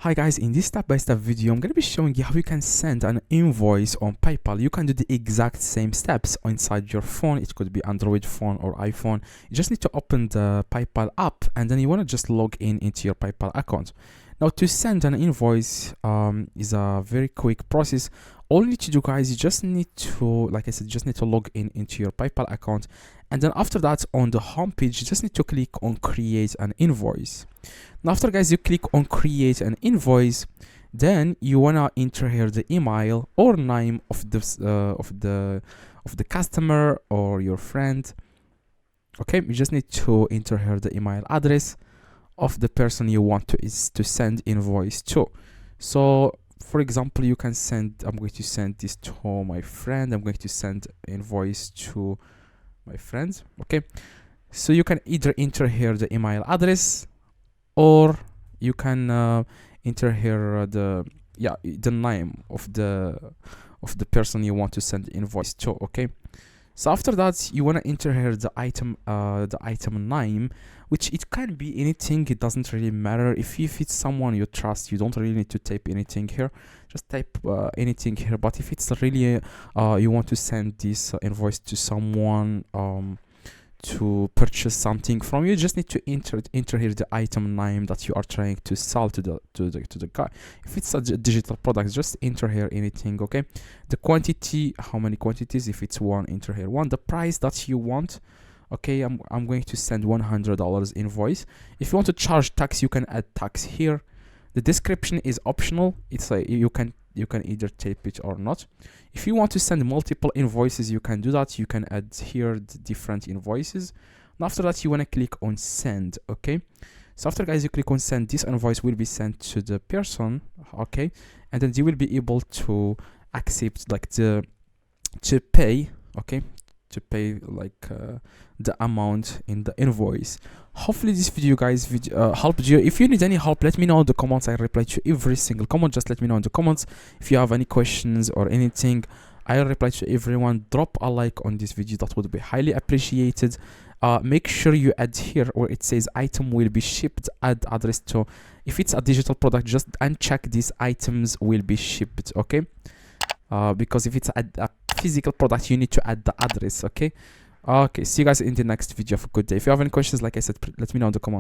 Hi guys, in this step-by-step video, I'm going to be showing you how you can send an invoice on PayPal. You can do the exact same steps inside your phone. It could be Android phone or iPhone. You just need to open the PayPal app and then you want to just log in into your PayPal account. Now to send an invoice is a very quick process. All you need to do, guys, you just need to, like I said, just need to log in into your PayPal account, and then after that on the home page you just need to click on create an invoice. Now after, guys, you click on create an invoice, then you wanna enter here the email or name of this of the customer or your friend. Okay, you just need to enter here the email address of the person you want to send invoice to. So for example, you can send, I'm going to send this to my friend. I'm going to send invoice to my friends. Okay, so you can either enter here the email address, or you can enter here the name of the person you want to send the invoice to. Okay, so after that you want to enter here the item name, which it can be anything. It doesn't really matter. If it's someone you trust, you don't really need to type anything here. Just type anything here. But if it's really you want to send this invoice to someone to purchase something from you, just need to enter here the item name that you are trying to sell to the guy. If it's a digital product, just enter here anything. Okay, the quantity, how many quantities. If it's one, enter here one. The price that you want. Okay, I'm going to send $100 invoice. If you want to charge tax, you can add tax here. The description is optional. It's like you can either type it or not. If you want to send multiple invoices, you can do that. You can add here the different invoices. And after that, you want to click on send. Okay, so after, guys, you click on send, this invoice will be sent to the person. Okay, and then you will be able to accept like to pay. Okay, to pay like the amount in the invoice. Hopefully this video, guys, helped you. If you need any help, let me know in the comments. I reply to every single comment. Just let me know in the comments if you have any questions or anything. I'll reply to everyone. Drop a like on this video, that would be highly appreciated. Make sure you add here where it says item will be shipped, add address to. If it's a digital product, just uncheck these items will be shipped. Okay, because if it's a physical product, you need to add the address. Okay, see you guys in the next video. Have a good day. If you have any questions, like I said, let me know in the comments.